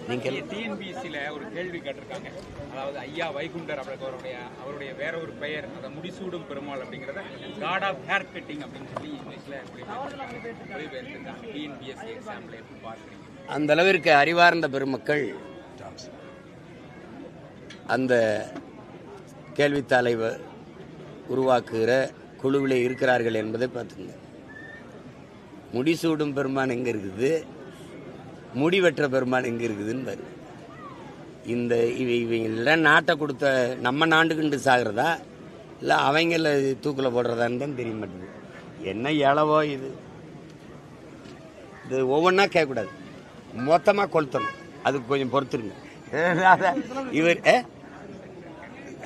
நீங்கள் டிஎன்பிஎஸ்சியில் ஒரு கேள்வி கேட்டிருக்காங்க. அதாவது ஐயா வைகுண்டர் அவருடைய வேற ஒரு பெயர், அதை முடிசூடும் பெருமாள் அப்படிங்கிறத காட் ஆஃப் ஹேர் கட்டிங் அப்படின்னு சொல்லி இங்கிலீஷில் மொழிபெயர்த்திருக்காங்க. டிஎன்பிஎஸ்சி எக்ஸாம்பிள் எப்படி பார்க்குறீங்க? அந்த அளவிற்கு அறிவார்ந்த பெருமக்கள் அந்த கேள்வித்தாளை உருவாக்குகிற குழுவிலே இருக்கிறார்கள் என்பதை பார்த்துங்க. முடிசூடும் பெருமான் எங்கே இருக்குது, முடிவெற்ற பெருமான் எங்கே இருக்குதுன்னு பாரு. இந்த இவங்கள நாட்டை கொடுத்த நம்ம நாண்டுக்குண்டு சாகிறதா இல்லை அவங்கள தூக்கில் போடுறதான்னு தான் தெரிய மாட்டேங்குது. என்ன இளவோ இது ஒவ்வொன்றா கேட்கக்கூடாது, மொத்தமாக கொளுத்தணும். அதுக்கு கொஞ்சம் பொறுத்துருங்க. இவர்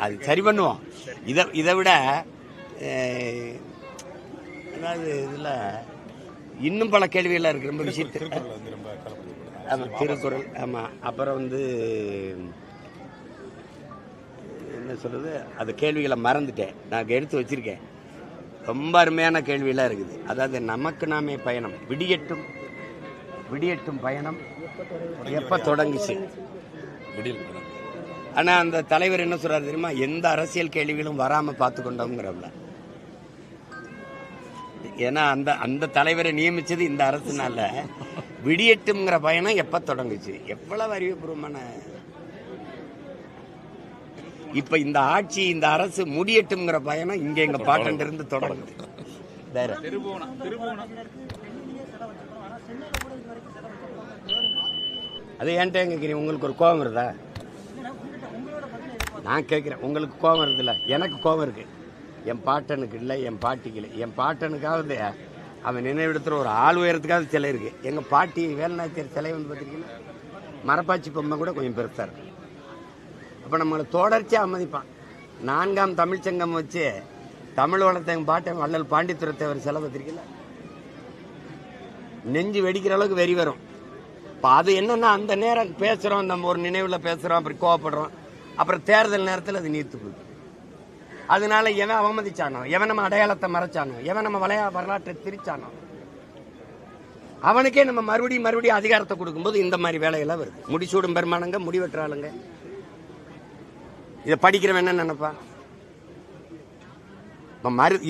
அது சரி பண்ணுவோம். இதை விட அதாவது இதில் இன்னும் பல கேள்விகள்லாம் இருக்குது. ரொம்ப விஷயத்து ஆமாம், திருக்குறள். ஆமாம், அப்புறம் என்ன சொல்கிறது, அது கேள்விகளை மறந்துட்டேன், நான் எடுத்து வச்சுருக்கேன். ரொம்ப அருமையான கேள்வியெல்லாம் இருக்குது. அதாவது நமக்கு நாமே பயணம், விடியட்டும் பயணம் எப்போ தொடங்குச்சு. ஆனால் அந்த தலைவர் என்ன சொல்றாரு தெரியுமா, எந்த அரசியல் கேள்விகளும் வராமல் பார்த்து கொண்டோங்கிறவங்கள. ஏன்னா அந்த தலைவரை நியமிச்சது இந்த அரசுனால. விடியட்டும்ங்கிற பயணம் எப்போ தொடங்குச்சு, எவ்வளவு அறிவுபூர்வமான. இப்ப இந்த ஆட்சி, இந்த அரசு முடியட்டும்ங்கிற பயணம் இங்க எங்க பாட்டன் இருந்து தொடங்குது. வேற அது ஏன்ட்ட கேட்குறீங்க, உங்களுக்கு ஒரு கோபம் வருதா? நான் கேட்குறேன், உங்களுக்கு கோபம் வருதுல்ல, எனக்கு கோபம் இருக்கு. என் பாட்டனுக்கு இல்லை, என் பாட்டிக்கு இல்லை. என் பாட்டனுக்காவது அவன் நினைவிடத்துல ஒரு ஆள் உயரத்துக்காவது சிலை இருக்கு. எங்கள் பாட்டி வேலுநாச்சியார் சிலை வந்து பார்த்துருக்கீங்களா, மரப்பாச்சி பொம்மை கூட கொஞ்சம் பெருசாக இருக்கு. அப்போ நம்மளை தொடர்ச்சியாக அனுமதிப்பான். 4ஆம் தமிழ்ச்சங்கம் வச்சு தமிழ் வளர்த்த எங்கள் பாட்டன் வள்ளல் பாண்டித்துரத்தேவர் சிலை பார்த்துருக்கீங்களா, நெஞ்சு வெடிக்கிற அளவுக்கு வெறி வரும். இப்போ அது என்னன்னா, அந்த நேரம் பேசுகிறோம், நம்ம ஒரு நினைவில் பேசுகிறோம், அப்புறம் கோவப்படுறோம், அப்புறம் தேர்தல் நேரத்தில் அது நீர்த்து போகுது. அதனால எவன் அவமதிச்சானோ, எவன் நம்ம அடையாளத்தை மறைச்சானோ, எவன் நம்ம வரலாற்றை திரிச்சானோ, அவனுக்கே நம்ம மறுபடியும் அதிகாரத்தை கொடுக்கும்போது இந்த மாதிரி வேலையெல்லாம் வருது. முடிசூடும் பெருமானங்க, முடிவெற்றாளுங்க. இதை படிக்கிறவன் என்ன நினைப்பா?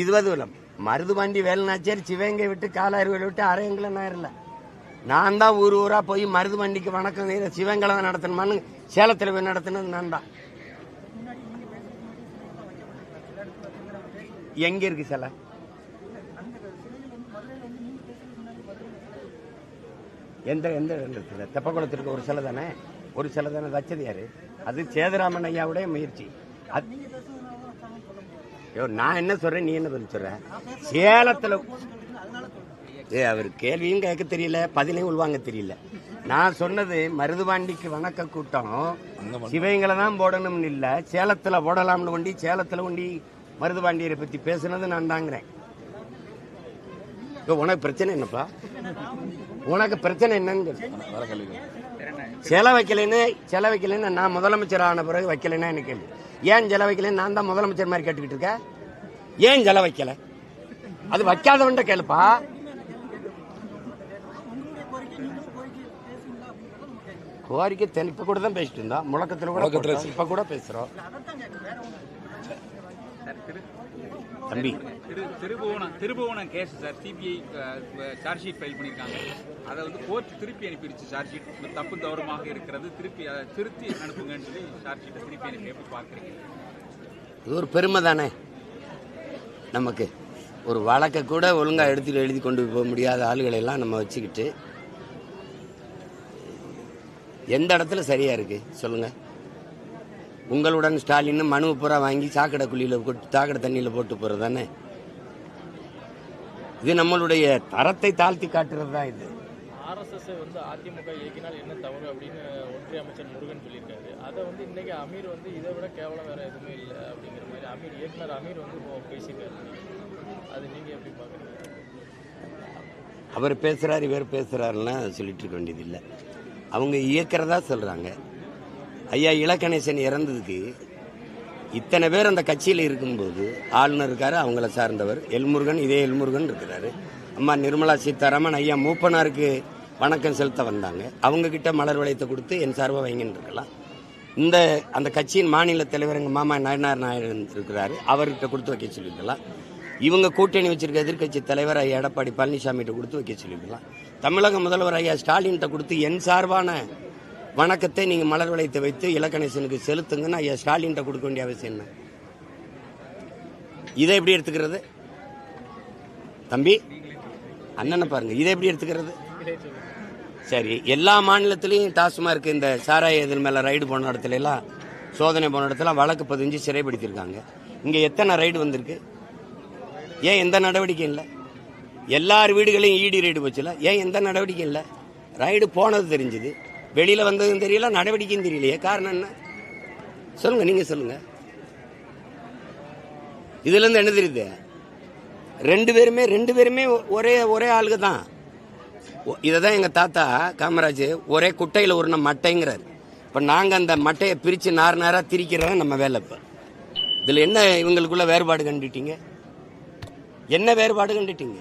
இதுவது இல்லை, மருதுபாண்டி வேலுநாச்சியார் சிவகங்கை விட்டு காலாறுகளை விட்டு அரையங்களை நேரில் நான் தான் ஊரா போய் மருதுபாண்டிக்கு வணக்கம் சிவங்களை தான் நடத்தணுமான்னு சேலத்தில் போய் நடத்தினது நான் தான். எங்க இருக்கு சிலை? எந்த இடத்துல? தெப்பக்குளத்திற்கு ஒரு சிலை தானே, ஒரு சிலை தானே வச்சது யாரு? அது சேதுராமன் ஐயாவுடைய முயற்சி. நான் என்ன சொல்றேன், நீ என்ன பதில் சொல்ற? சேலத்துல அவர் கேள்வியும் கேட்க தெரியல, பதிலையும் உள்வாங்க தெரியல. நான் சொன்னது மருதுபாண்டிக்கு வணக்க கூட்டம் சிவங்களை தான் போடணும்னு இல்ல, சேலத்துல போடலாம்னு கொண்டி சேலத்துல கொண்டி மருதுபாண்டியரை பத்தி பேசுனது நான் தாங்கிறேன். உனக்கு பிரச்சனை என்னப்பா? உனக்கு பிரச்சனை என்னன்னு சிலை வைக்கலன்னு நான் முதலமைச்சர் ஆன பிறகு வைக்கலன்னா என்ன கேள்வி? ஏன் சிலை வைக்கலன்னு நான் தான் முதலமைச்சர் மாதிரி கேட்டுக்கிட்டு இருக்கேன். ஏன் சிலை வைக்கல? அது வைக்காதவன்ட கேளுப்பா. கோரிக்கை இப்ப கூட தான் பேசிட்டு இருந்தோம், முழக்கத்தில் கூட இப்ப கூட பேசுறோம். தம்பி, Thiruppuvanam case sir, CBI charge sheet file பண்ணியிருக்காங்க. அதை வந்து கோர்ட் திருப்பி அனுப்பிடுச்சு. சார்ஜ் ஷீட் தப்பு தவறுமாக இருக்கிறது, திருத்தி அனுப்புங்கன்னு சொல்லி சார்ஜ் ஷீட்டை திருப்பி அனுப்பி எப்படி பார்க்குறீங்க? இது ஒரு பெருமை தானே நமக்கு. ஒரு வழக்கை கூட ஒழுங்கா எழுதி கொண்டு போக முடியாத ஆளுகளை எல்லாம் நம்ம வச்சுக்கிட்டு எந்த இடத்துல சரியா இருக்கு சொல்லுங்க? உங்களுடன் ஸ்டாலின் மனு பூரா வாங்கி சாக்கடை தண்ணியில் போட்டு போறது தானே. இது நம்மளுடைய தரத்தை தாழ்த்தி காட்டுறது தான். இது RSS வந்து அதிமுக இயக்கினால் என்ன தவறு அப்படின்னு ஒன்றிய அமைச்சர் முருகன் சொல்லியிருக்காரு. அதை வந்து இன்னைக்கு அமீர் வந்து இதை விட கேவலம் வேற எதுவுமே இல்லை அப்படிங்கிற மாதிரி இயக்குனர் அமீர் வந்து பேசியிருக்காரு. அது நீங்க எப்படி பாக்குறீங்க? அவர் பேசுறாரு, இவர் பேசுறாருன்னா சொல்லிட்டு இருக்க வேண்டியது இல்லை. அவங்க இயக்கிறதா சொல்றாங்க. ஐயா இலக்கணேசன் இறந்ததுக்கு இத்தனை பேர் அந்த கட்சியில் இருக்கும்போது ஆளுநர் இருக்காரு, அவங்கள சார்ந்தவர் எல்முருகன், இதே எல்முருகன் இருக்கிறாரு, அம்மா நிர்மலா சீதாராமன், ஐயா மூப்பனாருக்கு வணக்கம் செலுத்த வந்தாங்க. அவங்கக்கிட்ட மலர் வளையத்தை கொடுத்து என் சார்பாக வைங்கன்னு இருக்கலாம். அந்த கட்சியின் மாநில தலைவர் எங்கள் மாமா நயனார் நாயர் இருக்கிறாரு, அவர்கிட்ட கொடுத்து வைக்க சொல்லியிருக்கலாம். இவங்க கூட்டணி வச்சிருக்க எதிர்க்கட்சி தலைவர் ஐயா எடப்பாடி பழனிசாமிகிட்ட கொடுத்து வைக்க சொல்லியிருக்கலாம். தமிழக முதல்வர் ஐயா ஸ்டாலின்கிட்ட கொடுத்து என் சார்பான வணக்கத்தை நீங்கள் மலர் வளையத்தை வைத்து இலக்கணேசனுக்கு செலுத்துங்கன்னு ஐயா ஸ்டாலின்கிட்ட கொடுக்க வேண்டிய அவசியம் என்ன? இதை எப்படி எடுத்துக்கிறது தம்பி? அண்ணனை பாருங்க, இதை எப்படி எடுத்துக்கிறது? சரி, எல்லா மாநிலத்திலையும் டாஸ்மார்க் இந்த சாராய இதன் மேலே ரைடு போன இடத்துல எல்லாம், சோதனை போன இடத்துல வழக்கு 15 சிறைப்படுத்தியிருக்காங்க. இங்கே எத்தனை ரைடு வந்திருக்கு? ஏன் எந்த நடவடிக்கை இல்லை? எல்லார் வீடுகளையும் ஈடி ரைடு போச்சுல, ஏன் எந்த நடவடிக்கை இல்லை? ரைடு போனது தெரிஞ்சுது, வெளியில் வந்ததும் தெரியல, நடவடிக்கையும் தெரியலையே. காரணம் என்ன சொல்லுங்க, நீங்க சொல்லுங்க. இதுல இருந்து என்ன தெரியுது? ரெண்டு பேருமே ஒரே ஆளுக தான். இதைதான் எங்க தாத்தா காமராஜ் ஒரே குட்டையில் உருண மட்டைங்கிறார். இப்ப நாங்க அந்த மட்டையை பிரிச்சு நாரா திரிக்கிறோம் நம்ம வேலை. இப்ப இதுல என்ன இவங்களுக்குள்ள வேறுபாடு கண்டுட்டீங்க? என்ன வேறுபாடு கண்டுட்டீங்க?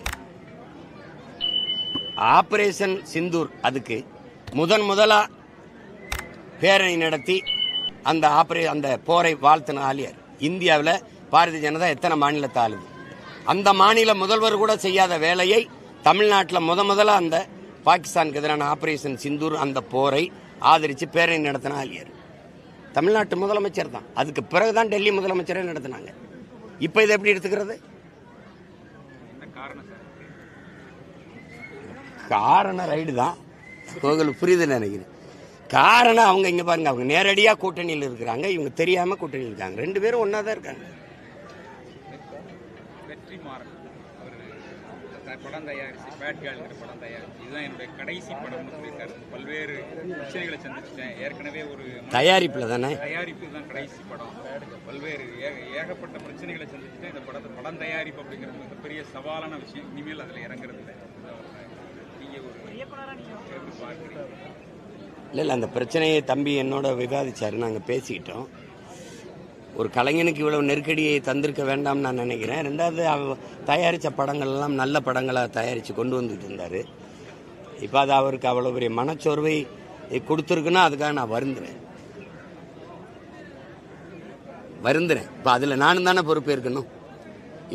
ஆபரேஷன் சிந்தூர் அதுக்கு முதலா பேரணி நடத்தி அந்த போரை வாழ்த்தின ஆலியார். இந்தியாவில் பாரதிய ஜனதா எத்தனை மாநிலத்தை ஆளுது? அந்த மாநில முதல்வர் கூட செய்யாத வேலையை தமிழ்நாட்டில் முதலா அந்த பாகிஸ்தானுக்கு எதிரான ஆபரேஷன் சிந்தூர் அந்த போரை ஆதரித்து பேரணி நடத்தின ஆலியார் தமிழ்நாட்டு முதலமைச்சர் தான். அதுக்கு பிறகுதான் டெல்லி முதலமைச்சரே நடத்தினாங்க. இப்போ இதை எப்படி எடுத்துக்கிறது? காரணம் ரைடு தான். உங்களுக்கு புரியுதுன்னு நினைக்கிறேன். காரணம் அவங்க இங்க பாருங்க, அவங்க நேரடியா கூட்டணியில் இருக்கிறாங்க, இவங்க தெரியாம கூட்டணியில் இருக்காங்க. ரெண்டு பேரும் ஒன்னா தான் இருக்காங்க. வெற்றிமாறன் அவர் படம் தயாரிச்சு பேட் கேர்ள்ங்கிற படம் தயாரிச்சு இதுதான் என்னுடைய கடைசி படம்னு சொல்லியிருக்காரு. பல்வேறு பிரச்சனைகளை சந்திச்சிட்டேன். ஏற்கனவே ஒரு தயாரிப்புல தானே, தயாரிப்பு தான் கடைசி படம். பல்வேறு ஏகப்பட்ட பிரச்சனைகளை சந்திச்சுட்டேன். இந்த படம் தயாரிப்பு அப்படிங்கிறது மிகப்பெரிய சவாலான விஷயம். இனிமேல் அதில் இறங்குறது இல்லை. இல்லை, அந்த பிரச்சனையை தம்பி என்னோட விவாதிச்சாரு, நாங்கள் பேசிக்கிட்டோம். ஒரு கலைஞனுக்கு இவ்வளவு நெருக்கடியை தந்திருக்க வேண்டாம்னு நான் நினைக்கிறேன். ரெண்டாவது தயாரித்த படங்கள் எல்லாம் நல்ல படங்களாக தயாரித்து கொண்டு வந்துட்டு இருந்தார். இப்போ அது அவருக்கு அவ்வளோ பெரிய மனச்சோர்வை கொடுத்துருக்குன்னா அதுக்காக நான் வருந்துறேன். இப்போ அதில் நானும் தானே பொறுப்பு இருக்கணும்.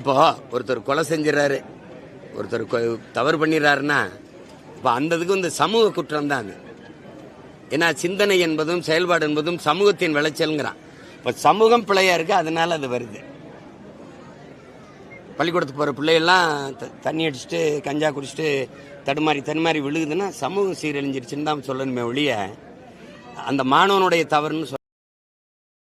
இப்போ ஒருத்தர் கொலை செஞ்சிடறாரு, ஒருத்தர் தவறு பண்ணிடுறாருன்னா இப்போ அந்த இதுக்கு இந்த சமூக குற்றம் தான் அது. ஏன்னா சிந்தனை என்பதும் செயல்பாடு என்பதும் சமூகத்தின் விளைச்சல்ங்கிறான். இப்போ சமூகம் பிள்ளையா இருக்கு, அதனால அது வருது. பள்ளிக்கூடத்துக்கு போகிற பிள்ளையெல்லாம் தண்ணி அடிச்சுட்டு கஞ்சா குடிச்சிட்டு தடுமாறி விழுகுதுன்னா சமூகம் சீரழிஞ்சிருச்சுன்னு தான் சொல்லணுமே ஒழிய அந்த மாணவனுடைய தவறுன்னு